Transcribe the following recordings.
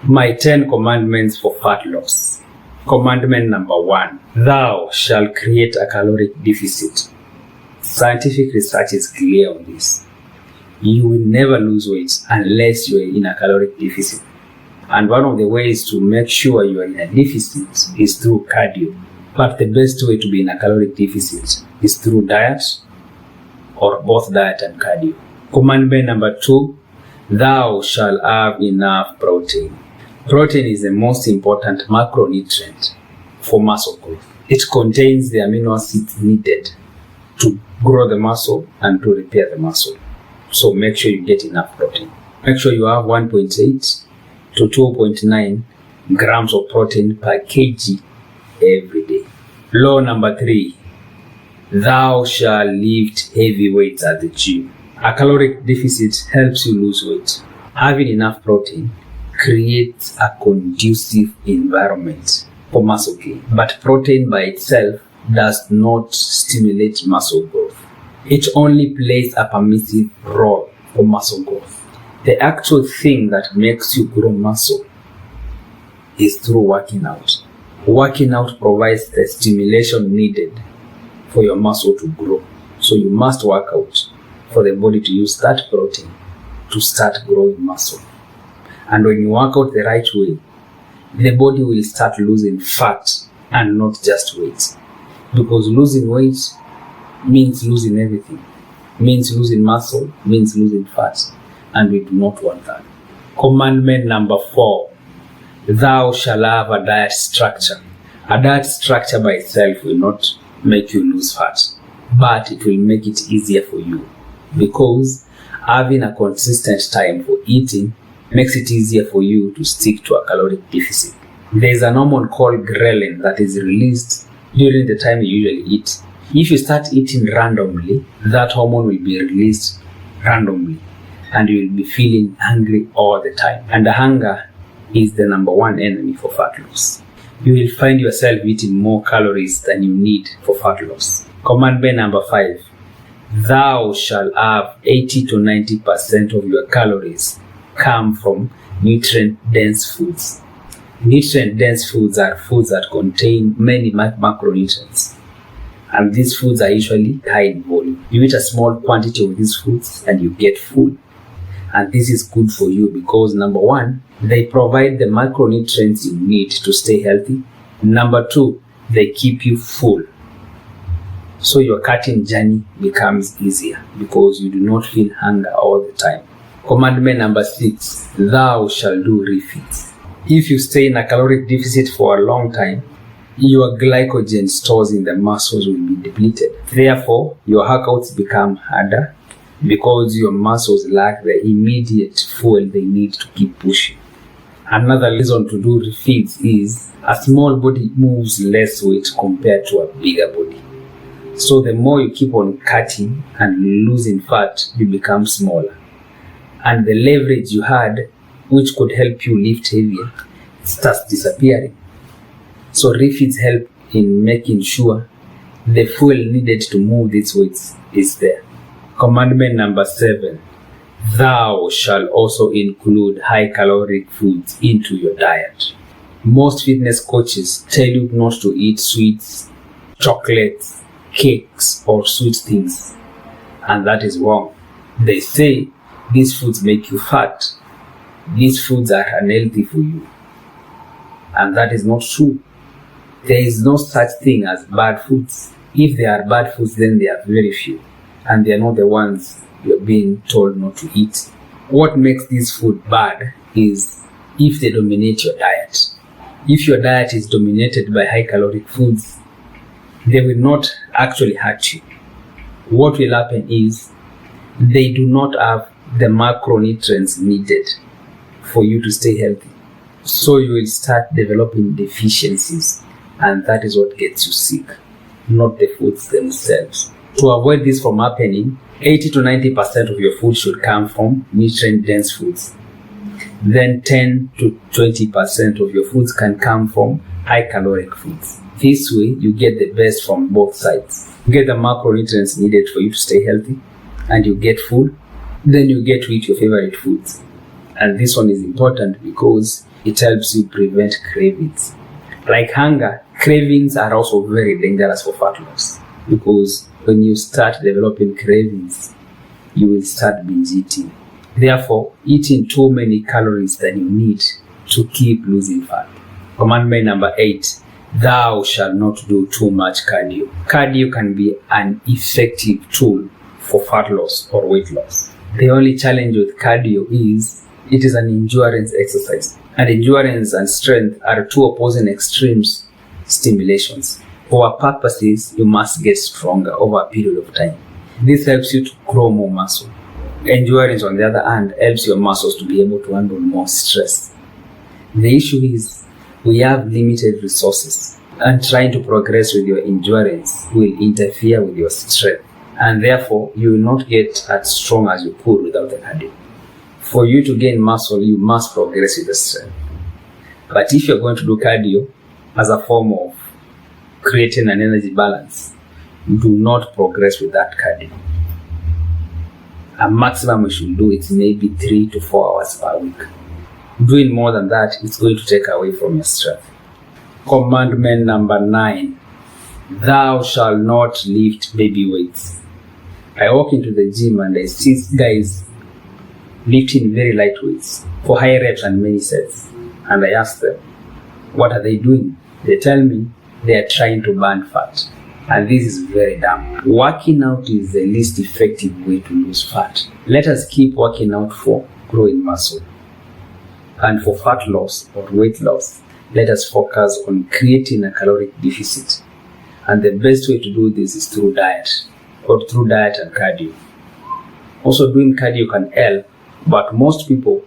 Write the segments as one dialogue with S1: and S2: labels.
S1: My 10 commandments for fat loss. Commandment number 1. Thou shalt create a caloric deficit. Scientific research is clear on this. You will never lose weight unless you are in a caloric deficit. And one of the ways to make sure you are in a deficit is through cardio. But the best way to be in a caloric deficit is through diet, or both diet and cardio. Commandment number 2. Thou shalt have enough protein. Protein is the most important macronutrient for muscle growth. It contains the amino acids needed to grow the muscle and to repair the muscle. So make sure you get enough protein. Make sure you have 1.8 to 2.9 grams of protein per kg every day. Law number 3. Thou shalt lift heavy weights at the gym. A caloric deficit helps you lose weight. Having enough protein creates a conducive environment for muscle gain. But protein by itself does not stimulate muscle growth. It only plays a permissive role for muscle growth. The actual thing that makes you grow muscle is through working out. Working out provides the stimulation needed for your muscle to grow. So you must work out for the body to use that protein to start growing muscle. And when you work out the right way, the body will start losing fat and not just weight. Because losing weight means losing everything. Means losing muscle, means losing fat. And we do not want that. Commandment number 4. Thou shalt have a diet structure. A diet structure by itself will not make you lose fat, but it will make it easier for you, because having a consistent time for eating makes it easier for you to stick to a caloric deficit. There is an hormone called ghrelin that is released during the time you usually eat. If you start eating randomly, that hormone will be released randomly and you will be feeling hungry all the time. And the hunger is the number 1 enemy for fat loss. You will find yourself eating more calories than you need for fat loss. Commandment number 5. Thou shalt have 80 to 90% of your calories come from nutrient-dense foods. Nutrient-dense foods are foods that contain many macronutrients. And these foods are usually high in volume. You eat a small quantity of these foods and you get full. And this is good for you because number 1, they provide the macronutrients you need to stay healthy. Number 2, they keep you full. So your cutting journey becomes easier because you do not feel hunger all the time. Commandment number 6, thou shalt do refeeds. If you stay in a caloric deficit for a long time, your glycogen stores in the muscles will be depleted. Therefore, your workouts become harder because your muscles lack the immediate fuel they need to keep pushing. Another reason to do refeeds is a small body moves less weight compared to a bigger body. So the more you keep on cutting and losing fat, you become smaller. And the leverage you had, which could help you lift heavier, starts disappearing. So refeeds help in making sure the fuel needed to move these weights is there. Commandment number 7. Thou shalt also include high caloric foods into your diet. Most fitness coaches tell you not to eat sweets, chocolates, cakes, or sweet things. And that is wrong. They say these foods make you fat. These foods are unhealthy for you. And that is not true. There is no such thing as bad foods. If they are bad foods, then they are very few. And they are not the ones you're being told not to eat. What makes this food bad is if they dominate your diet. If your diet is dominated by high caloric foods, they will not actually hurt you. What will happen is they do not have the macronutrients needed for you to stay healthy. So you will start developing deficiencies, and that is what gets you sick, not the foods themselves. To avoid this from happening, 80 to 90% of your food should come from nutrient-dense foods. Then 10 to 20% of your foods can come from high-caloric foods. This way, you get the best from both sides. You get the macronutrients needed for you to stay healthy, and you get full. Then you get to eat your favorite foods. And this one is important because it helps you prevent cravings. Like hunger, cravings are also very dangerous for fat loss, because when you start developing cravings, you will start binge eating. Therefore, eating too many calories than you need to keep losing fat. Commandment number 8, thou shalt not do too much cardio. Cardio can be an effective tool for fat loss or weight loss. The only challenge with cardio is it is an endurance exercise. And endurance and strength are two opposing extremes stimulations. For our purposes, you must get stronger over a period of time. This helps you to grow more muscle. Endurance, on the other hand, helps your muscles to be able to handle more stress. The issue is we have limited resources, and trying to progress with your endurance will interfere with your strength, and therefore you will not get as strong as you could without the cardio. For you to gain muscle, you must progress with the strength. But if you're going to do cardio as a form of creating an energy balance, do not progress with that cardio. A maximum we should do it maybe 3 to 4 hours per week. Doing more than that, it's going to take away from your strength. Commandment number 9, thou shalt not lift baby weights. I walk into the gym and I see guys lifting very light weights for high reps and many sets. And I ask them, what are they doing? They tell me they are trying to burn fat. And this is very dumb. Working out is the least effective way to lose fat. Let us keep working out for growing muscle. And for fat loss or weight loss, let us focus on creating a caloric deficit. And the best way to do this is through diet, or through diet and cardio. Also, doing cardio can help, but most people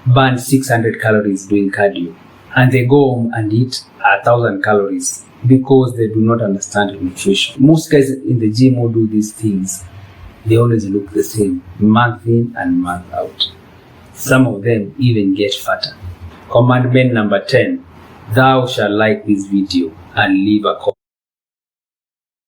S1: burn 600 calories doing cardio, and they go home and eat 1,000 calories because they do not understand nutrition. Most guys in the gym who do these things, they always look the same, month in and month out. Some of them even get fatter. Commandment number 10, thou shalt like this video and leave a comment.